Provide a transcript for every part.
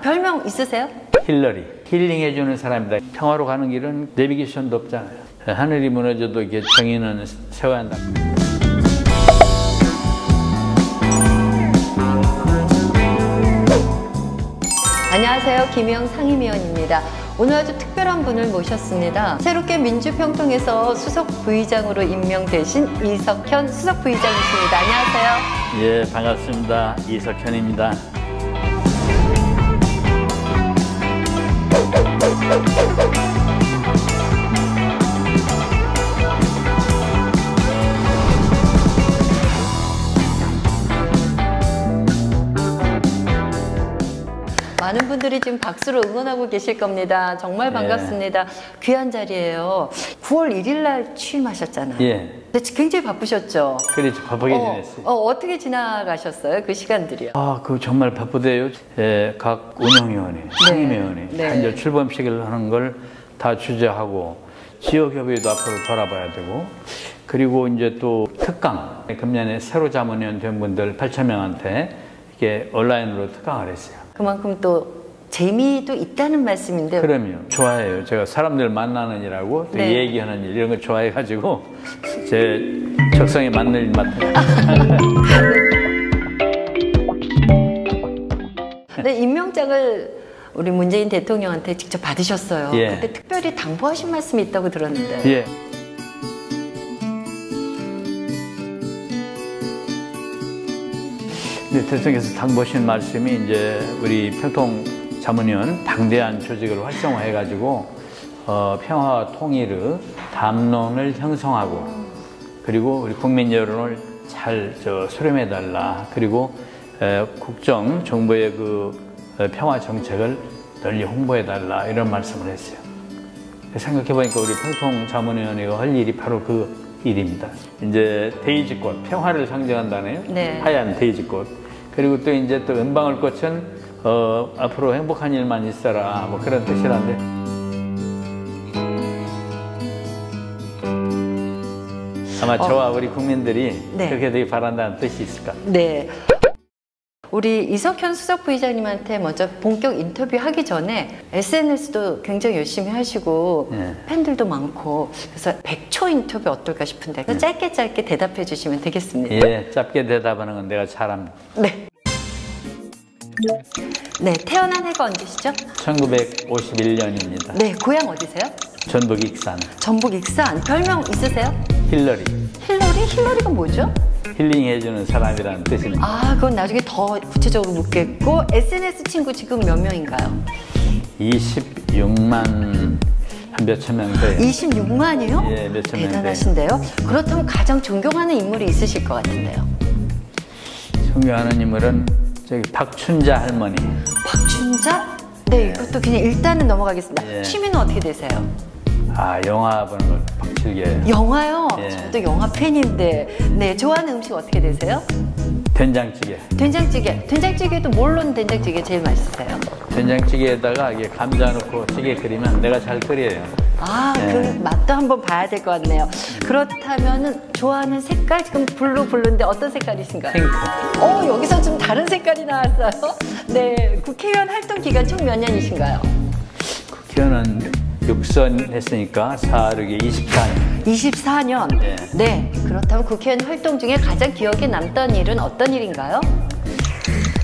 별명 있으세요? 힐러리. 힐링해주는 사람이다. 평화로 가는 길은 내비게이션도 없잖아요. 하늘이 무너져도 이게 정의는 세워야 한다. 안녕하세요. 김영 상임위원입니다. 오늘 아주 특별한 분을 모셨습니다. 새롭게 민주평통에서 수석 부의장으로 임명되신 이석현 수석 부의장이십니다. 안녕하세요. 예, 반갑습니다. 이석현입니다. 많은 분들이 지금 박수로 응원하고 계실 겁니다. 정말 반갑습니다. 귀한 자리예요. 9월 1일 날 취임하셨잖아요. 예. 근데 굉장히 바쁘셨죠? 그렇지, 바쁘게 지냈어요. 어떻게 지나가셨어요? 그 시간들이요? 그거 정말 바쁘대요. 예, 각 운영위원회, 상임위원회, 이제 출범식을 하는 걸 다 주재하고, 지역협의회도 앞으로 돌아봐야 되고, 그리고 이제 또 특강, 금년에 새로 자문위원 된 분들 8,000명한테 이렇게 온라인으로 특강을 했어요. 그만큼 또 재미도 있다는 말씀인데. 그럼요. 좋아해요. 제가 사람들 만나는 일하고 또 얘기하는 일 이런 거 좋아해가지고 제 적성에 맞는 일 맡아요. 네, 임명장을 우리 문재인 대통령한테 직접 받으셨어요. 예. 그때 특별히 당부하신 말씀이 있다고 들었는데. 예. 네, 대통령께서 당부하신 말씀이 이제 우리 평통 자문위원 당대한 조직을 활성화해가지고 평화와 통일의 담론을 형성하고 그리고 우리 국민 여론을 잘 수렴해달라. 그리고 국정 정부의 그 평화 정책을 널리 홍보해달라 이런 말씀을 했어요. 생각해보니까 우리 평통 자문위원회가 할 일이 바로 그 일입니다. 이제 데이지꽃, 평화를 상징한다네요. 네. 하얀 데이지꽃. 그리고 또 이제 또 은방울 꽃은 앞으로 행복한 일만 있어라 뭐 그런 뜻이란데. 아마 저와 우리 국민들이 그렇게 되길 바란다는 뜻이 있을까? 네. 우리 이석현 수석 부의장님한테 먼저 본격 인터뷰 하기 전에 SNS도 굉장히 열심히 하시고 팬들도 많고 그래서 100초 인터뷰 어떨까 싶은데 짧게 대답해 주시면 되겠습니다. 예, 짧게 대답하는 건 내가 잘합니다. 네. 네, 태어난 해가 언제시죠? 1951년입니다. 네, 고향 어디세요? 전북 익산. 전북 익산. 별명 있으세요? 힐러리. 힐러리? 힐러리가 뭐죠? 힐링해주는 사람이라는 뜻입니다. 그건 나중에 더 구체적으로 묻겠고 SNS 친구 지금 몇 명인가요? 26만 한 몇천 명 돼요. 26만이요? 예, 몇천 명 대단하신데요? 그렇다면 가장 존경하는 인물이 있으실 것 같은데요. 존경하는 인물은 저기 박춘자 할머니. 박춘자? 네, 이것도 그냥 일단은 넘어가겠습니다. 예. 취미는 어떻게 되세요? 영화 보는 걸 막 즐겨요. 영화요? 예. 저도 영화 팬인데. 네, 좋아하는 음식 어떻게 되세요? 된장찌개. 된장찌개. 된장찌개도 뭘로 넣은 된장찌개 제일 맛있어요? 된장찌개에다가 이게 감자 넣고 찌개 끓이면 내가 잘 끓여요. 그 맛도 한번 봐야 될 것 같네요. 그렇다면은 좋아하는 색깔? 지금 블루인데 어떤 색깔이신가요? 핑크. 여기서 좀 다른 색깔이 나왔어요. 네, 국회의원 활동 기간 총 몇 년이신가요? 국회의원은 6선 했으니까 4, 6에 24년. 24년? 네. 네. 그렇다면 국회의원 활동 중에 가장 기억에 남던 일은 어떤 일인가요?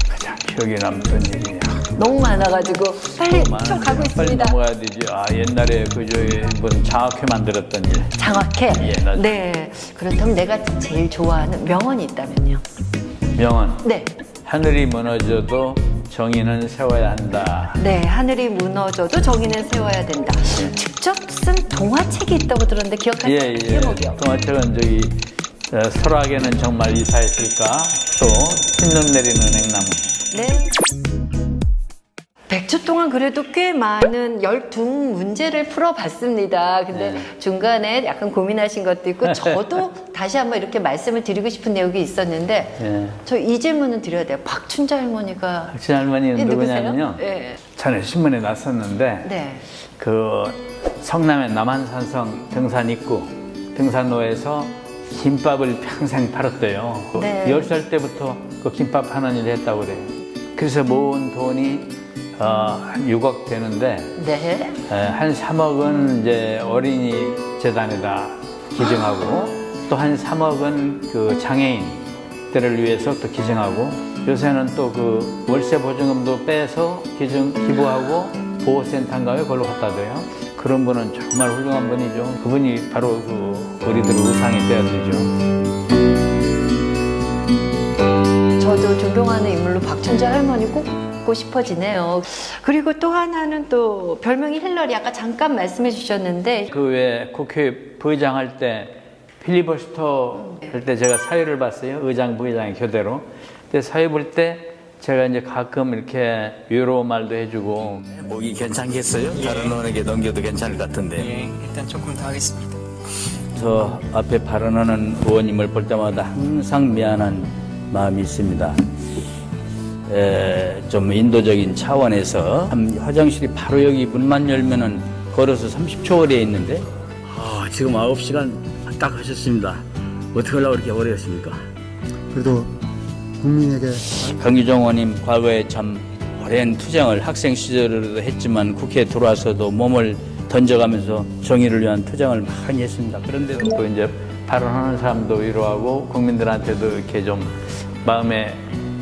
가장 기억에 남던 일이야. 너무 많아가지고 빨리 좀 가고 있습니다. 빨리 넘어가야 되지. 옛날에 무슨 장학회 만들었던 일. 장학회? 예, 네. 그렇다면 내가 제일 좋아하는 명언이 있다면요? 명언. 네. 하늘이 무너져도 정의는 세워야 한다. 네, 하늘이 무너져도 정의는 세워야 된다. 직접 쓴 동화책이 있다고 들었는데 기억하세요? 제목이요? 동화책은 설악에는 정말 이사했을까? 또 흰눈 내리는 행나무. 네. 100초 동안 그래도 꽤 많은 12문제를 풀어봤습니다. 근데 중간에 약간 고민하신 것도 있고 저도 다시 한번 이렇게 말씀을 드리고 싶은 내용이 있었는데 저 이 질문은 드려야 돼요. 박춘자 할머니가 박춘자 할머니는 누구냐면요. 네. 전에 신문에 났었는데 그 성남의 남한산성 등산 입구 등산로에서 김밥을 평생 팔았대요. 10살 때부터 그 김밥 하는 일을 했다고 그래요. 그래서 모은 돈이 한 6억 되는데 네. 한 3억은 이제 어린이 재단에다 기증하고 또 한 3억은 그 장애인들을 위해서 또 기증하고 요새는 또 그 월세 보증금도 빼서 기부하고 보호센터인가요? 그걸로 갖다 줘요. 그런 분은 정말 훌륭한 분이죠. 그분이 바로 그 우리들 우상이 되어야 되죠. 저도 존경하는 인물로 박춘재 할머니 꼽고 싶어지네요. 그리고 또 하나는 또 별명이 힐러리, 아까 잠깐 말씀해 주셨는데 그 외 국회 부의장 할 때 필리버스터 할 때 제가 사회를 봤어요. 의장 부의장의 교대로. 근데 사회 볼 때 제가 이제 가끔 이렇게 위로 말도 해주고. 목이 괜찮겠어요? 다른 의원에게 넘겨도 괜찮을 것 같은데. 네, 일단 조금 더 하겠습니다. 저 앞에 발언하는 의원님을 볼 때마다 항상 미안한 마음이 있습니다. 좀 인도적인 차원에서 화장실이 바로 여기 문만 열면은 걸어서 30초 거리에 있는데 지금 9시간 딱 하셨습니다. 어떻게 하려고 그렇게 오래 했습니까? 그래도 국민에게 강규정 의원님 과거에 참 오랜 투쟁을 학생 시절에도 했지만 국회에 들어와서도 몸을 던져가면서 정의를 위한 투쟁을 많이 했습니다. 그런데도 또 이제 발언하는 사람도 위로하고 국민들한테도 이렇게 좀 마음에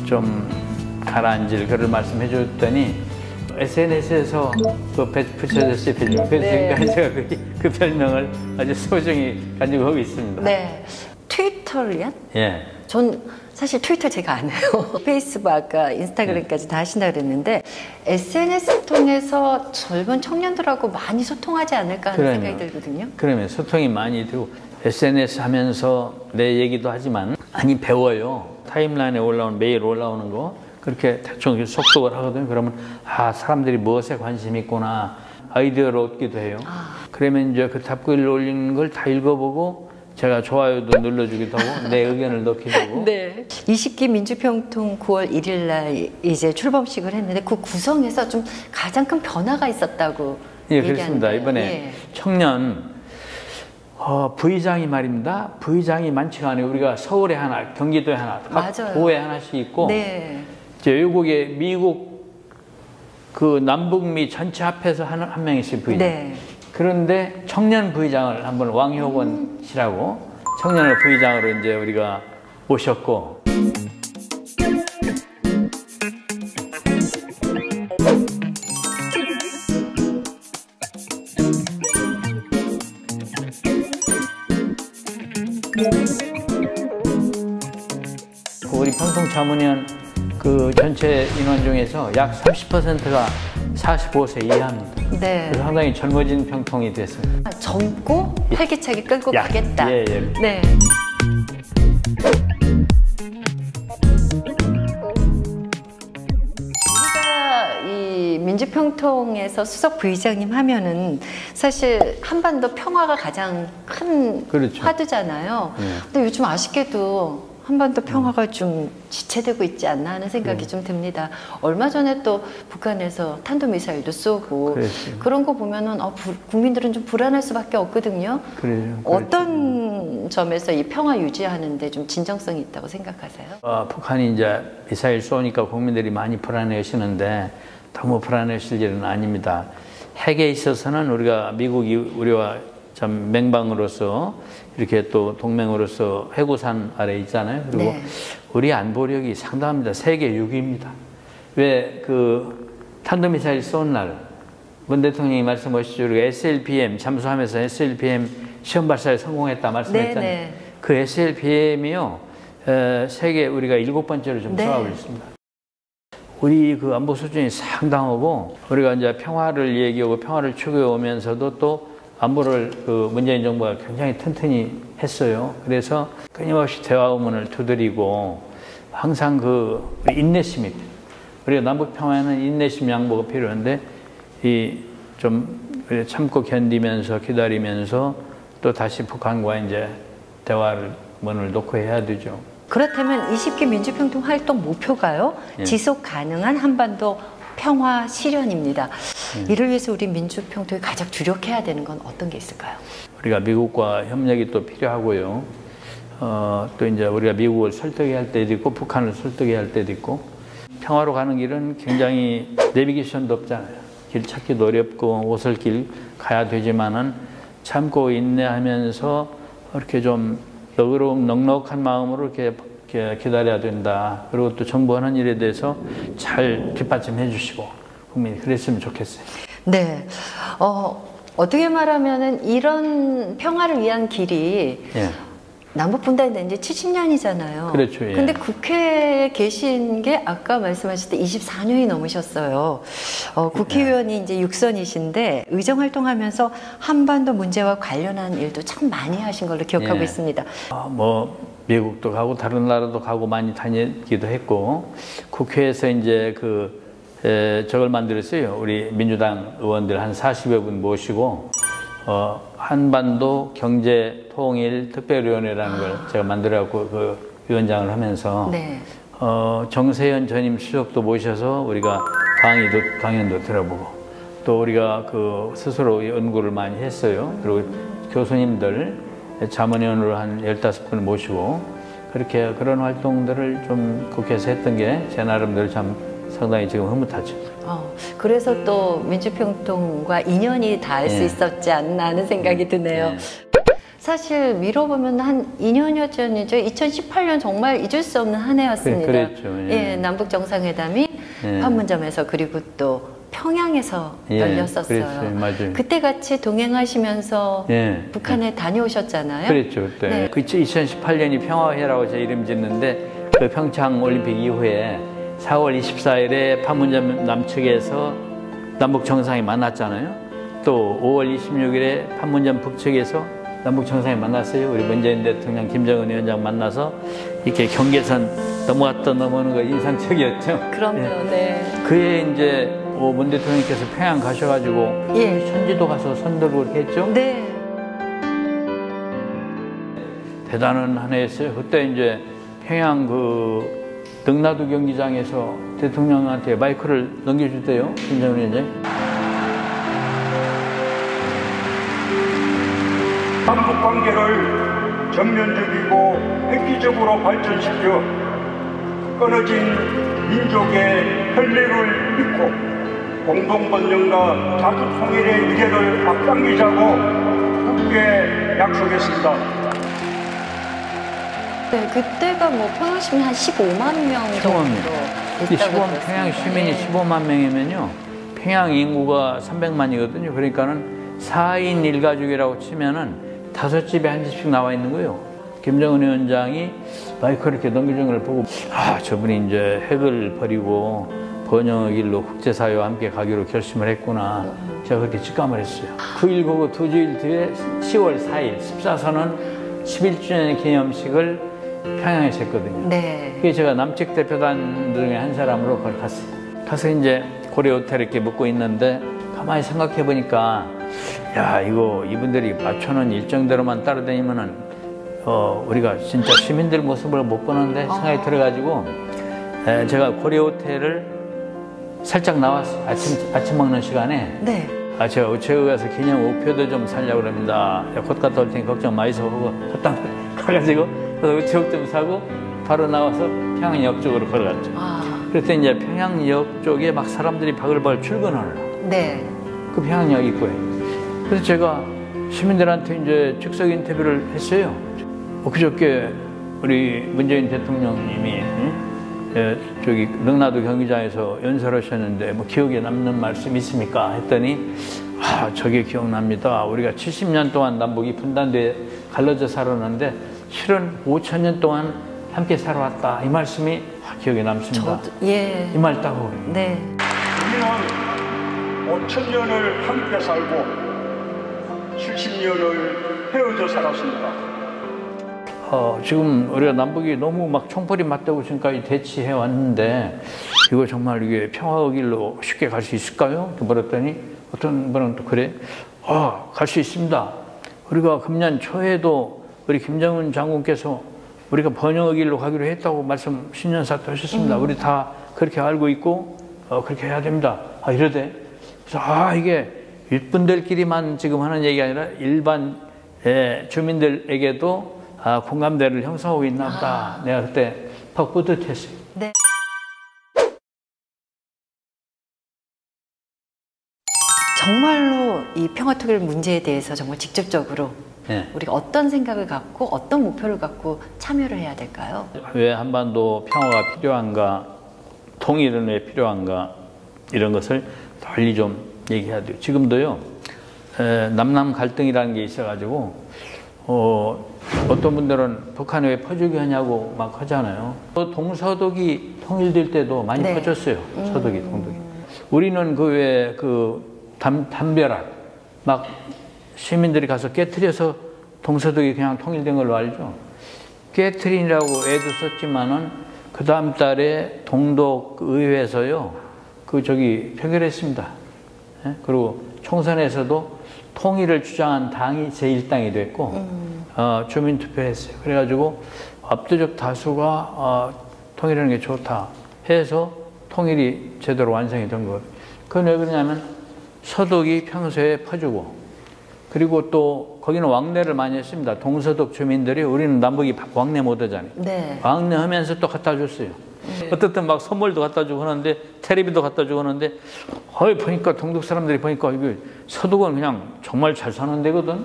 좀 가라앉을 그런 말씀 해줬더니 SNS에서 그 붙여졌어요, 별명. 그래서 네. 지금까지 제가 그 별명을 아주 소중히 가지고 하고 있습니다. 네. 트위터리안? 예. 전 사실 트위터 제가 안 해요. 페이스북, 아까 인스타그램까지 다 하신다 그랬는데 SNS 통해서 젊은 청년들하고 많이 소통하지 않을까 하는 생각이 들거든요. 그러면 소통이 많이 되고 SNS 하면서 내 얘기도 하지만 많이 배워요. 타임라인에 매일 올라오는 거 그렇게 대충 속독을 하거든요. 그러면 사람들이 무엇에 관심이 있구나 아이디어를 얻기도 해요. 그러면 이제 그 답글을 올리는 걸 다 읽어보고 제가 좋아요도 눌러주기도 하고 내 의견을 넣기도 하고. 네. 20기 민주평통 9월 1일 날 이제 출범식을 했는데 그 구성에서 좀 가장 큰 변화가 있었다고 예, 그렇습니다. 얘기하는데, 이번에 예. 청년 부의장이 말입니다. 부의장이 많지가 않아요. 우리가 서울에 하나, 경기도에 하나, 각 맞아요. 도에 하나씩 있고 네. 이제 외국에 미국 그 남북미 전체 합해서 한 명씩 부의장. 네. 그런데 청년 부의장을 한번 왕효건 씨라고 청년을 부의장으로 이제 우리가 모셨고. 우리 평통자문위원 그 전체 인원 중에서 약 30%가 45세 이하입니다. 네. 그래서 상당히 젊어진 평통이 됐습니다. 젊고 활기차게 끌고 가겠다. 예. 네. 우리가 이 민주평통에서 수석 부의장님 하면은 사실 한반도 평화가 가장 큰 그렇죠. 화두잖아요. 네. 근데 요즘 아쉽게도 한반도 평화가 좀 지체되고 있지 않나 하는 생각이 좀 듭니다. 얼마 전에 또 북한에서 탄도미사일도 쏘고 그랬어요. 그런 거 보면은 국민들은 좀 불안할 수밖에 없거든요. 그래요. 어떤 점에서 이 평화 유지하는데 좀 진정성이 있다고 생각하세요? 북한이 이제 미사일 쏘니까 국민들이 많이 불안해하시는데 너무 불안해하실 일은 아닙니다. 핵에 있어서는 우리가 미국이 우리와 참 맹방으로서 이렇게 또 동맹으로서 해구산 아래 있잖아요. 그리고 네. 우리 안보력이 상당합니다. 세계 6위입니다. 왜 그 탄도미사일 쏜 날 문 대통령이 말씀하시죠. 우리가 SLBM 잠수하면서 SLBM 시험 발사에 성공했다 말씀했잖아요. 네. 그 SLBM이요 세계 우리가 7번째로 좀 쏘아고 있습니다. 우리 그 안보 수준이 상당하고 우리가 이제 평화를 얘기하고 평화를 추구해 오면서도 또 안보를 그 문재인 정부가 굉장히 튼튼히 했어요. 그래서 끊임없이 대화 의문을 두드리고 항상 그 인내심이 우리가 남북 평화에는 인내심 양보가 필요한데 이 좀 참고 견디면서 기다리면서 또 다시 북한과 이제 대화를 문을 놓고 해야 되죠. 그렇다면 20기 민주평통 활동 목표가요. 예. 지속 가능한 한반도 평화 실현입니다. 이를 위해서 우리 민주평통이 가장 주력해야 되는 건 어떤 게 있을까요? 우리가 미국과 협력이 또 필요하고요. 또 이제 우리가 미국을 설득해야 할 때도 있고 북한을 설득해야 할 때도 있고 평화로 가는 길은 굉장히 내비게이션도 없잖아요. 길 찾기도 어렵고 오솔길 가야 되지만은 참고 인내하면서 이렇게 좀 넉넉한 마음으로 이렇게 기다려야 된다. 그리고 또 정부 하는 일에 대해서 잘 뒷받침해 주시고 국민이 그랬으면 좋겠어요. 네. 어떻게 말하면은 이런 평화를 위한 길이 예. 남북 분단이 된 지 70년이잖아요. 그렇죠. 예. 근데 국회에 계신 게 아까 말씀하실 때 24년이 넘으셨어요. 국회의원이 이제 6선이신데 의정 활동하면서 한반도 문제와 관련한 일도 참 많이 하신 걸로 기억하고 예. 있습니다. 뭐 미국도 가고 다른 나라도 가고 많이 다니기도 했고 국회에서 이제 저걸 만들었어요. 우리 민주당 의원들 한 40여 분 모시고 한반도 경제 통일 특별위원회라는 걸 제가 만들어갖고 그 위원장을 하면서 네. 정세현 전임 수석도 모셔서 우리가 강연도 들어보고 또 우리가 스스로 연구를 많이 했어요. 그리고 교수님들 자문위원으로 한 15분을 모시고 그런 활동들을 좀 국회에서 했던 게 제 나름대로 참 상당히 지금 흐뭇하죠. 그래서 또 민주평통과 인연이 닿을 수 있었지 않나 하는 생각이 드네요. 사실 미뤄보면 한 2년여 전이죠. 2018년 정말 잊을 수 없는 한 해였습니다. 그랬죠. 예, 남북 정상회담이 판문점에서 그리고 또 평양에서 열렸었어요. 그랬어요. 맞아요. 그때 같이 동행하시면서 북한에 다녀오셨잖아요. 그랬죠. 그때. 네. 2018년이 평화해라고 제 이름 짓는데 그 평창 올림픽 이후에 4월 24일에 판문점 남측에서 남북 정상이 만났잖아요. 또 5월 26일에 판문점 북측에서 남북 정상이 만났어요. 우리 문재인 대통령, 김정은 위원장 만나서 이렇게 경계선 넘어갔다 넘어오는 거 인상적이었죠. 그럼요. 네. 그해 이제 문 대통령께서 평양 가셔가지고 천지도 가서 선들고 이렇게 했죠. 네. 대단한 한 해였어요. 그때 이제 평양 능라도 경기장에서 대통령한테 마이크를 넘겨줄 때요. 김정은 위원장. 남북 관계를 전면적이고 획기적으로 발전시켜 끊어진 민족의 혈맥을 잇고 공동번영과 자주통일의 미래를 앞당기자고 굳게 약속했습니다. 네, 그때가 뭐 평양 시민 한 15만 명 정도 있다고 평양 시민이 15만 명이면요. 평양 인구가 300만이거든요. 그러니까는 4인 1가족이라고 치면은 5집에 한 집씩 나와 있는 거예요. 김정은 위원장이 마이크를 이렇게 넘겨준 걸 보고 저분이 이제 핵을 버리고 번영의 길로 국제사회와 함께 가기로 결심을 했구나. 제가 그렇게 직감을 했어요. 9.19 두 주일 뒤에 10월 4일 14선언 11주년 기념식을 평양에서 했거든요. 네. 그게 제가 남측 대표단 중에 한 사람으로 그걸 갔어요. 가서 이제 고려 호텔 이렇게 묵고 있는데 가만히 생각해 보니까 이분들이 맞춰놓은 일정대로만 따라다니면은 우리가 진짜 시민들 모습을 못 보는데 생각이 들어가지고 제가 고려 호텔을 살짝 나왔어요. 아침 먹는 시간에. 네. 제가 우체국 가서 기념 우표도 좀 살려고 그럽니다. 곧 갔다 올 테니 걱정 마이소 하고 갔다 가가지고 우체국 좀 사고 바로 나와서 평양역 쪽으로 걸어갔죠. 그랬더니 이제 평양역 쪽에 막 사람들이 바글바글 출근하느라. 네. 그 평양역 입구에. 그래서 제가 시민들한테 이제 즉석 인터뷰를 했어요. 그저께 우리 문재인 대통령님이 능라도 경기장에서 연설하셨는데 뭐 기억에 남는 말씀 있습니까? 했더니 저게 기억납니다. 우리가 70년 동안 남북이 분단돼 갈라져 살았는데 실은 5,000년 동안 함께 살아왔다. 이 말씀이 기억에 남습니다. 이 말 딱 하고. 네. 우리는 5,000년을 함께 살고 70년을 헤어져 살았습니다. 지금 우리가 남북이 너무 막 총벌이 맞대고 지금까지 대치해 왔는데 이거 정말 이게 평화의 길로 쉽게 갈 수 있을까요? 물었더니 어떤 분은 또 그래. 갈 수 있습니다. 우리가 금년 초에도 우리 김정은 장군께서 우리가 번영의 길로 가기로 했다고 말씀 신년사도 하셨습니다. 우리 다 그렇게 알고 있고 그렇게 해야 됩니다. 이러대. 그래서 이게 일분들끼리만 지금 하는 얘기가 아니라 일반 주민들에게도 공감대를 형성하고 있나 보다. 내가 그때 퍽 뿌듯했어요. 네. 정말로 이 평화통일 문제에 대해서 정말 직접적으로 예. 우리가 어떤 생각을 갖고 어떤 목표를 갖고 참여를 해야 될까요? 왜 한반도 평화가 필요한가, 통일은 왜 필요한가, 이런 것을 널리 좀 얘기해야 돼요. 지금도요, 남남 갈등이라는 게 있어가지고, 어떤 분들은 북한이 왜 퍼주기 하냐고 막 하잖아요. 동서독이 통일될 때도 많이 네. 퍼졌어요. 서독이, 동독이. 우리는 그 왜 담벼락, 막 시민들이 가서 깨트려서 동서독이 그냥 통일된 걸로 알죠. 깨트리라고 애도 썼지만은 그 다음 달에 동독 의회에서요, 표결했습니다. 예? 그리고 총선에서도 통일을 주장한 당이 제1당이 됐고, 주민투표했어요. 그래가지고 압도적 다수가 통일하는 게 좋다 해서 통일이 제대로 완성이 된 거예요. 그건 왜 그러냐면 서독이 평소에 퍼주고, 그리고 또 거기는 왕래를 많이 했습니다. 동서독 주민들이, 우리는 남북이 왕래 못 하잖아요. 네. 왕래하면서 또 갖다 줬어요. 어떻든 막 선물도 갖다 주고 하는데, 테레비도 갖다 주고 하는데, 보니까 동독 사람들이 보니까 이거 서독은 그냥 정말 잘 사는 데거든.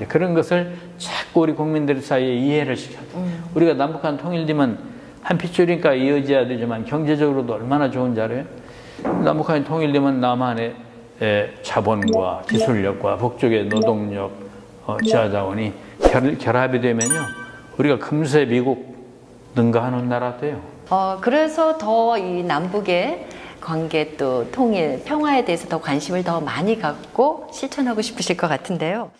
그런 것을 자꾸 우리 국민들 사이에 이해를 시켜야 돼. 우리가 남북한 통일되면 한 핏줄이니까 이어져야 되지만 경제적으로도 얼마나 좋은지 알아요? 남북한이 통일되면 남한의 자본과 기술력과 북쪽의 노동력, 지하자원이 결합이 되면요, 우리가 금세 미국 능가하는 나라 돼요. 그래서 더 이 남북의 관계 또 통일, 평화에 대해서 더 관심을 더 많이 갖고 실천하고 싶으실 것 같은데요.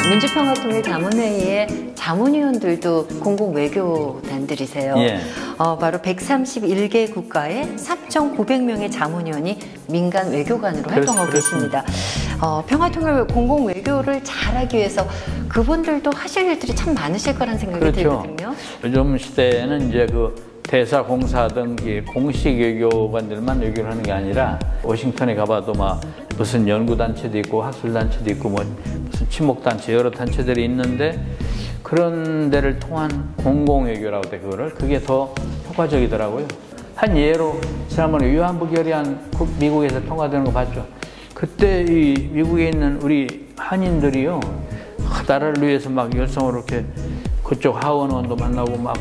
민주평화통일자문회의의 자문위원들도 공공외교단들이세요. 예. 바로 131개 국가의 3,900명의 자문위원이 민간 외교관으로 활동하고 계십니다. 평화통일 공공외교를 잘하기 위해서 그분들도 하실 일들이 참 많으실 거란 생각이 들거든요. 요즘 시대에는 이제 대사, 공사 등 공식 외교관들만 외교를 하는 게 아니라, 워싱턴에 가봐도 막 무슨 연구단체도 있고 학술단체도 있고 무슨 친목단체, 여러 단체들이 있는데, 그런 데를 통한 공공외교라고 돼, 그게 더 효과적이더라고요. 한 예로 지난번에 위안부 결의안 미국에서 통과되는 거 봤죠. 그때 이 미국에 있는 우리 한인들이요, 나라를 위해서 막 열성으로 이렇게 그쪽 하원원도 만나고 막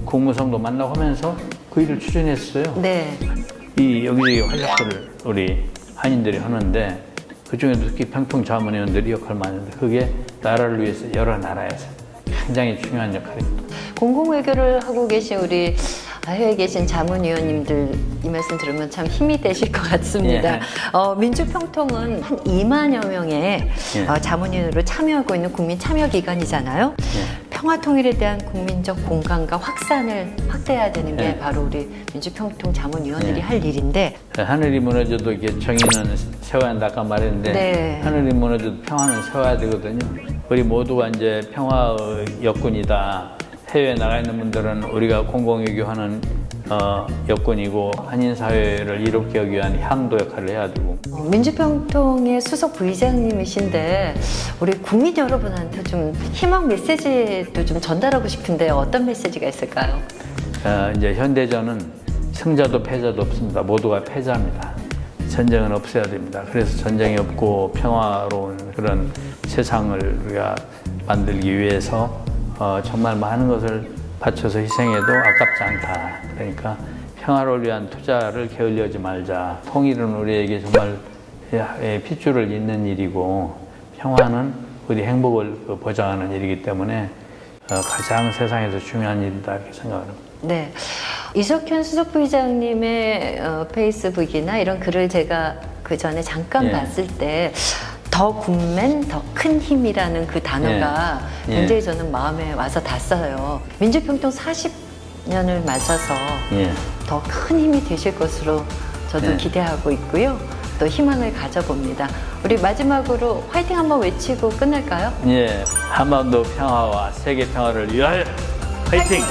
국무성도 만나고 하면서 그 일을 추진했어요. 네. 이 여기저기 활약들을 우리 한인들이 하는데, 그중에도 특히 평통자문위원들이 역할을 많이 하는데, 그게 나라를 위해서 여러 나라에서 굉장히 중요한 역할입니다. 공공외교를 하고 계신 우리 해외에 계신 자문위원님들 이 말씀 들으면 참 힘이 되실 것 같습니다. 예. 민주평통은 한 2만여 명의 자문위원으로 참여하고 있는 국민 참여기관이잖아요. 평화통일에 대한 국민적 공감과 확산을 확대해야 되는 게 바로 우리 민주평통 자문위원들이 할 일인데, 하늘이 무너져도 이게 정의는 세워야 한다 아까 말했는데, 하늘이 무너져도 평화는 세워야 되거든요. 우리 모두가 이제 평화의 여군이다. 해외에 나가 있는 분들은 우리가 공공외교하는 여건이고, 한인사회를 이롭게 하기 위한 향도 역할을 해야 되고. 민주평통의 수석 부의장님이신데 우리 국민 여러분한테 좀 희망 메시지도 좀 전달하고 싶은데 어떤 메시지가 있을까요? 이제 현대전은 승자도 패자도 없습니다. 모두가 패자입니다. 전쟁은 없어야 됩니다. 그래서 전쟁이 없고 평화로운 그런 세상을 우리가 만들기 위해서 정말 많은 것을 바쳐서 희생해도 아깝지 않다. 그러니까 평화를 위한 투자를 게을리하지 말자. 통일은 우리에게 정말 핏줄을 잇는 일이고, 평화는 우리 행복을 보장하는 일이기 때문에 가장 세상에서 중요한 일이다, 이렇게 생각합니다. 네. 이석현 수석부의장님의 페이스북이나 이런 글을 제가 그 전에 잠깐 봤을 때, 더 굿맨, 더 큰 힘이라는 그 단어가 굉장히 저는 마음에 와서 닿았어요. 민주평통 40년을 맞아서 더 큰 힘이 되실 것으로 저도 기대하고 있고요. 또 희망을 가져봅니다. 우리 마지막으로 화이팅 한번 외치고 끝낼까요? 한반도 평화와 세계 평화를 위하여 화이팅!